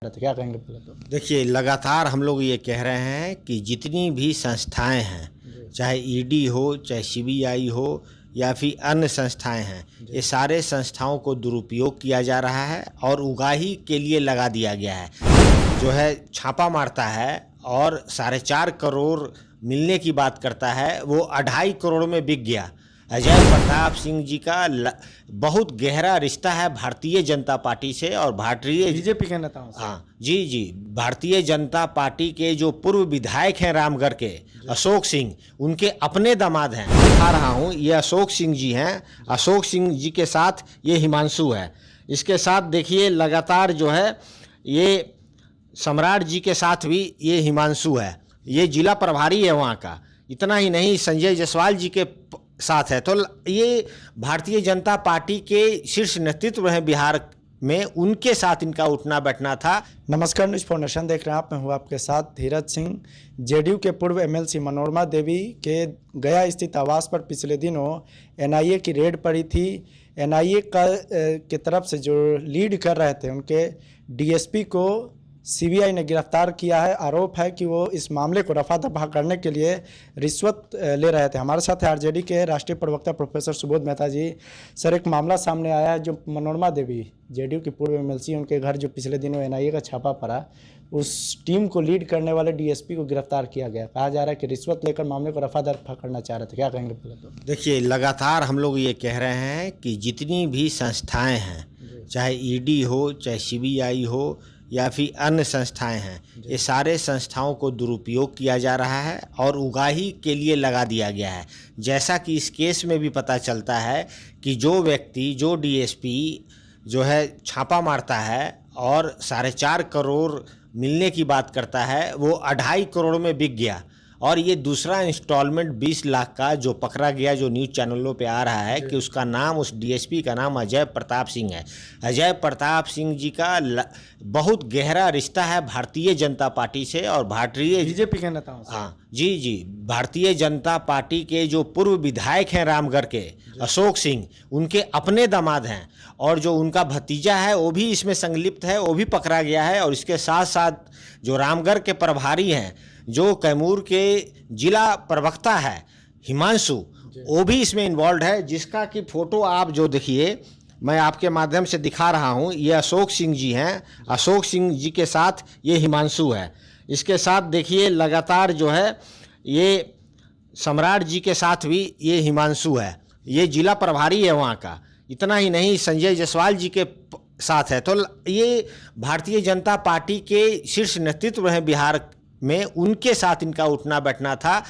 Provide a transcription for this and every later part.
रहे थे, क्या कहेंगे पहले तो? देखिए, लगातार हम लोग ये कह रहे हैं कि जितनी भी संस्थाएं हैं, चाहे ईडी हो, चाहे सीबीआई हो या फिर अन्य संस्थाएं हैं, ये सारे संस्थाओं को दुरुपयोग किया जा रहा है और उगाही के लिए लगा दिया गया है। जो है छापा मारता है और 4.5 करोड़ मिलने की बात करता है, वो 2.5 करोड़ में बिक गया। अजय प्रताप सिंह जी का बहुत गहरा रिश्ता है भारतीय जनता पार्टी से और भारतीय बीजेपी के नेताओं से। हाँ जी, भारतीय जनता पार्टी के जो पूर्व विधायक हैं रामगढ़ के अशोक सिंह, उनके अपने दामाद हैं। दिखा रहा हूँ, ये अशोक सिंह जी हैं। अशोक सिंह जी के साथ ये हिमांशु है। इसके साथ देखिए लगातार जो है ये सम्राट जी के साथ भी ये हिमांशु है, ये जिला प्रभारी है वहाँ का। इतना ही नहीं, संजय जायसवाल जी के साथ है। तो ये भारतीय जनता पार्टी के शीर्ष नेतृत्व हैं बिहार में, उनके साथ इनका उठना बैठना था। नमस्कार, न्यूज़ फाउंडेशन देख रहे हैं आप। मैं हूँ आपके साथ धीरज सिंह। जेडीयू के पूर्व एमएलसी मनोरमा देवी के गया स्थित आवास पर पिछले दिनों एनआईए की रेड पड़ी थी। एनआईए की तरफ से जो लीड कर रहे थे उनके डीएसपी को सीबीआई ने गिरफ्तार किया है। आरोप है कि वो इस मामले को रफा दफा करने के लिए रिश्वत ले रहे थे। हमारे साथ आरजेडी के राष्ट्रीय प्रवक्ता प्रोफेसर सुबोध मेहता जी। सर, एक मामला सामने आया है, जो मनोरमा देवी जेडीयू की पूर्व एमएलसी, उनके घर जो पिछले दिनों एनआईए का छापा पड़ा, उस टीम को लीड करने वाले डीएसपी को गिरफ्तार किया गया। कहा जा रहा है कि रिश्वत लेकर मामले को रफा दफा करना चाह रहे थे, क्या कहेंगे पहले तो? देखिए, लगातार हम लोग ये कह रहे हैं कि जितनी भी संस्थाएं हैं, चाहे ईडी हो, चाहे सीबीआई हो या फिर अन्य संस्थाएं हैं, ये सारे संस्थाओं को दुरुपयोग किया जा रहा है और उगाही के लिए लगा दिया गया है। जैसा कि इस केस में भी पता चलता है कि जो व्यक्ति, जो डीएसपी जो है छापा मारता है और 4.5 करोड़ मिलने की बात करता है, वो 2.5 करोड़ में बिक गया। और ये दूसरा इंस्टॉलमेंट 20 लाख का जो पकड़ा गया, जो न्यूज़ चैनलों पे आ रहा है कि उसका नाम, उस डीएसपी का नाम अजय प्रताप सिंह है। अजय प्रताप सिंह जी का बहुत गहरा रिश्ता है भारतीय जनता पार्टी से और भारतीय बीजेपी के नेताओं से। हाँ जी, भारतीय जनता पार्टी के जो पूर्व विधायक हैं रामगढ़ के अशोक सिंह, उनके अपने दामाद हैं और जो उनका भतीजा है वो भी इसमें संलिप्त है, वो भी पकड़ा गया है। और इसके साथ साथ जो रामगढ़ के प्रभारी हैं, जो कैमूर के जिला प्रवक्ता है हिमांशु, वो भी इसमें इन्वॉल्व है, जिसका कि फ़ोटो आप जो देखिए, मैं आपके माध्यम से दिखा रहा हूँ। ये अशोक सिंह जी हैं। अशोक सिंह जी के साथ ये हिमांशु है। इसके साथ देखिए लगातार जो है ये सम्राट जी के साथ भी ये हिमांशु है, ये जिला प्रभारी है वहाँ का। इतना ही नहीं, संजय जायसवाल जी के साथ है। तो ये भारतीय जनता पार्टी के शीर्ष नेतृत्व हैं बिहार में, उनके साथ इनका उठना बैठना था।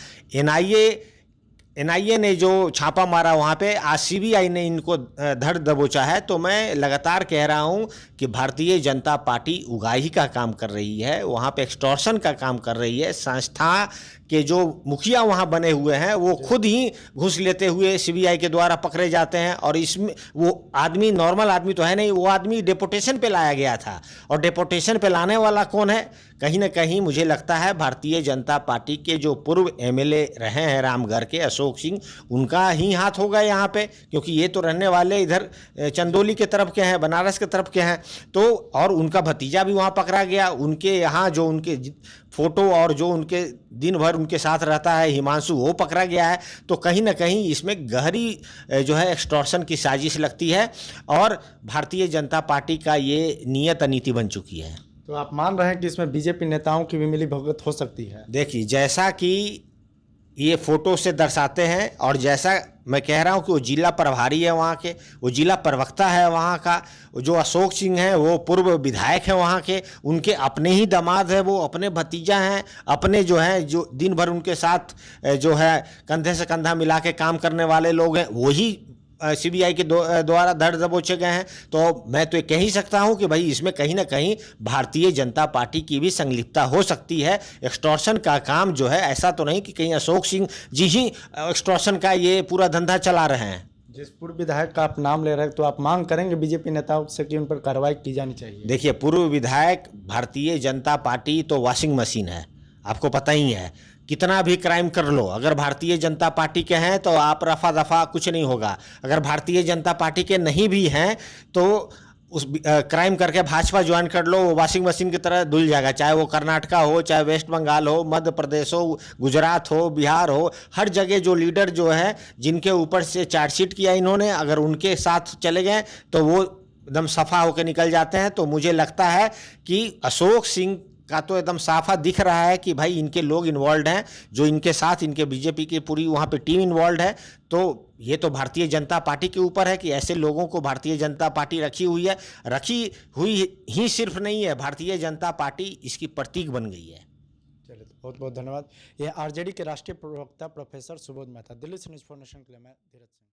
एनआईए ने जो छापा मारा वहाँ पे, आज सीबीआई ने इनको धर दबोचा है। तो मैं लगातार कह रहा हूँ कि भारतीय जनता पार्टी उगाही का काम कर रही है, वहाँ पे एक्सटॉर्शन का काम कर रही है। संस्था के जो मुखिया वहाँ बने हुए हैं, वो खुद ही घूस लेते हुए सीबीआई के द्वारा पकड़े जाते हैं। और इसमें वो आदमी नॉर्मल आदमी तो है नहीं, वो आदमी डेपोटेशन पे लाया गया था। और डेपोटेशन पे लाने वाला कौन है? कहीं ना कहीं मुझे लगता है भारतीय जनता पार्टी के जो पूर्व एमएलए रहे हैं रामगढ़ के अशोक सिंह, उनका ही हाथ होगा यहाँ पे, क्योंकि ये तो रहने वाले इधर चंदौली के तरफ के हैं, बनारस के तरफ के हैं। तो और उनका भतीजा भी वहाँ पकड़ा गया। उनके यहाँ जो उनके फोटो और जो उनके दिन भर उनके साथ रहता है हिमांशु, वो पकड़ा गया है। तो कहीं ना कहीं इसमें गहरी जो है एक्सटॉर्शन की साजिश लगती है और भारतीय जनता पार्टी का ये नियत नीति बन चुकी है। तो आप मान रहे हैं कि इसमें बीजेपी नेताओं की भी मिली भगत हो सकती है? देखिए, जैसा कि ये फोटो से दर्शाते हैं और जैसा मैं कह रहा हूँ कि वो जिला प्रभारी है वहाँ के, वो जिला प्रवक्ता है वहाँ का। जो अशोक सिंह हैं वो पूर्व विधायक हैं वहाँ के, उनके अपने ही दामाद है, वो अपने भतीजा हैं, अपने जो हैं, जो दिन भर उनके साथ जो है कंधे से कंधा मिला के काम करने वाले लोग हैं, वही सीबीआई के द्वारा धर दबोचे गए हैं। तो मैं तो ये कह ही सकता हूं कि भाई इसमें कहीं ना कहीं भारतीय जनता पार्टी की भी संलिप्तता हो सकती है। एक्सटॉर्शन का काम जो है, ऐसा तो नहीं कि कहीं अशोक सिंह जी ही एक्सटॉर्शन का ये पूरा धंधा चला रहे हैं। जिस पूर्व विधायक का आप नाम ले रहे हैं, तो आप मांग करेंगे बीजेपी नेताओं से कि उन पर कार्रवाई की जानी चाहिए? देखिए, पूर्व विधायक, भारतीय जनता पार्टी तो वॉशिंग मशीन है, आपको पता ही है। कितना भी क्राइम कर लो, अगर भारतीय जनता पार्टी के हैं तो आप रफा दफा कुछ नहीं होगा। अगर भारतीय जनता पार्टी के नहीं भी हैं तो उस क्राइम करके भाजपा ज्वाइन कर लो, वो वॉशिंग मशीन की तरह धुल जाएगा। चाहे वो कर्नाटका हो, चाहे वेस्ट बंगाल हो, मध्य प्रदेश हो, गुजरात हो, बिहार हो, हर जगह जो लीडर जो है जिनके ऊपर से चार्जशीट किया इन्होंने, अगर उनके साथ चले गए तो वो एकदम सफा होकर निकल जाते हैं। तो मुझे लगता है कि अशोक सिंह का तो एकदम साफा दिख रहा है कि भाई इनके लोग इन्वॉल्व हैं, जो इनके साथ इनके बीजेपी की पूरी वहाँ पे टीम इन्वॉल्व है। तो ये तो भारतीय जनता पार्टी के ऊपर है कि ऐसे लोगों को भारतीय जनता पार्टी रखी हुई है। रखी हुई ही सिर्फ नहीं है, भारतीय जनता पार्टी इसकी प्रतीक बन गई है। चलिए, तो बहुत बहुत धन्यवाद। ये आरजेडी के राष्ट्रीय प्रवक्ता प्रोफेसर सुबोध मेहता। दिल्ली से न्यूज़ फॉर नेशन के लिए मैं धीरज सिंह।